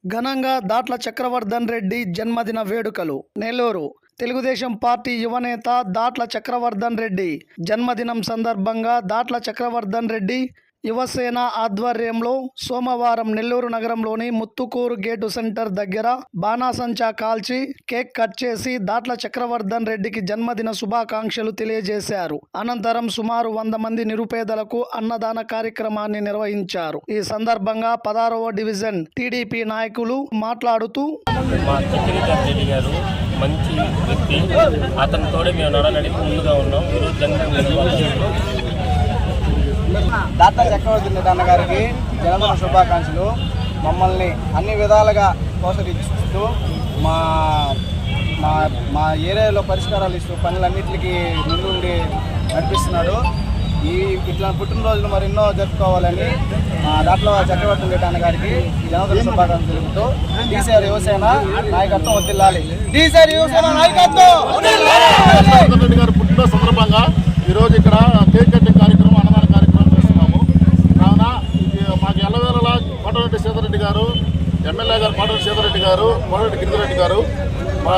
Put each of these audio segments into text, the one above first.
ఘనంగా దాట్ల చక్రవర్ధన్ రెడ్డి జన్మదిన వేడుకలు నెల్లూరు. తెలుగుదేశం పార్టీ యువనేత దాట్ల చక్రవర్ధన్ రెడ్డి జన్మదినం సందర్భంగా దాట్ల చక్రవర్ధన్ రెడ్డి యువసేన ఆధ్వర్యంలో సోమవారం నెల్లూరు నగరంలోని ముత్తుకూరు గేటు సెంటర్ దగ్గర బాణాసంచా కాల్చి కేక్ కట్ చేసి దాట్ల చక్రవర్ధన్ రెడ్డికి జన్మదిన శుభాకాంక్షలు తెలియజేశారు. అనంతరం సుమారు 100 మంది నిరుపేదలకు అన్నదాన కార్యక్రమాన్ని నిర్వహించారు. ఈ సందర్భంగా 16వ డివిజన్ టీడీపీ నాయకులు మాట్లాడుతూ, మంచి వ్యక్తి, అతనితోనే మేము నడనడికి ముందుగా ఉన్నాం. ఈరోజు జన్మదిన దాట్ల చక్రవర్ధన్ రెడ్డి అన్న గారికి జన్మదిన శుభాకాంక్షలు. మమ్మల్ని అన్ని విధాలుగా ప్రోత్సహిస్తూ మా మా మా ఏరియాలో పరిష్కారాలు ఇస్తూ పనులన్నింటికి ముందుండి నడిపిస్తున్నాడు. ఇట్లా పుట్టినరోజులు మరెన్నో జరుపుకోవాలని దాట్ల చక్రవర్ధన్ రెడ్డి అన్న గారికి జన్మదిన శుభాకాంక్షలు తెలుపుతూ టీసీఆర్ యువసేన నాయకత్వం వర్ధిల్లాలి. టీసీఆర్ యువసేన నాయకత్వం రెడ్డి గారు పుట్టినరోజు సందర్భంగా ఈరోజు ఇక్కడ కేక్ కటింగ్ కార్యక్రమం, అన్నదాన కార్యక్రమం చేస్తున్నాము. కావున మాకు ఎల్లవేళలా కోటరెడ్డి సీతారెడ్డి గారు, ఎమ్మెల్యే గారు కోటరెడ్డి సీతారెడ్డి గారు, కోటరెడ్డి గిరిజరెడ్డి గారు, మా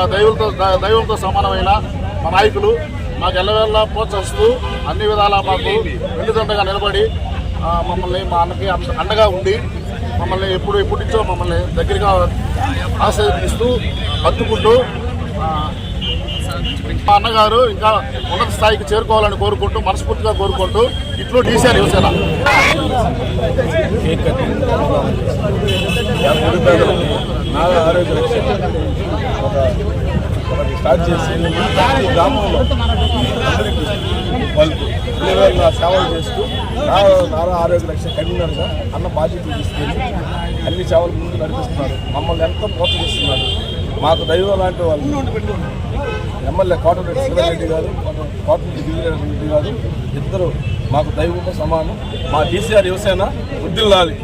దైవంతో సమానమైన మా నాయకులు మాకు ఎల్లవేళలా ప్రోత్సహిస్తూ అన్ని విధాలా మాకు వెన్నుదండగా నిలబడి మమ్మల్ని మా అన్నకి అండగా ఉండి మమ్మల్ని ఎప్పుడు నుంచో మమ్మల్ని దగ్గరగా ఆశీర్వదిస్తూ హత్తుకుంటూ మా అన్నగారు ఇంకా ఉన్నత స్థాయికి చేరుకోవాలని కోరుకుంటూ, మనస్ఫూర్తిగా కోరుకుంటూ ఇట్లు టీసీఆర్ యువసేన. స్టార్ట్ చేసి గ్రామంలో వాళ్ళకు సేవలు చేస్తూ నారా ఆరోగ్య రక్షణ కన్వీనర్గా అన్న బాధ్యతలు తీసుకెళ్ళి అన్ని సేవలు ముందు నడిపిస్తున్నారు. మమ్మల్ని ఎంతో ప్రోత్సహిస్తున్నారు. మాకు దైవం లాంటి వాళ్ళు ఎమ్మెల్యే కోటరెడ్డి సీతారెడ్డి గారు, కోటరెడ్డి గిరిజరెడ్డి గారు ఇద్దరు మాకు దైవంతో సమానం. మా టీసీఆర్ యువసేన వర్ధిల్లాలి.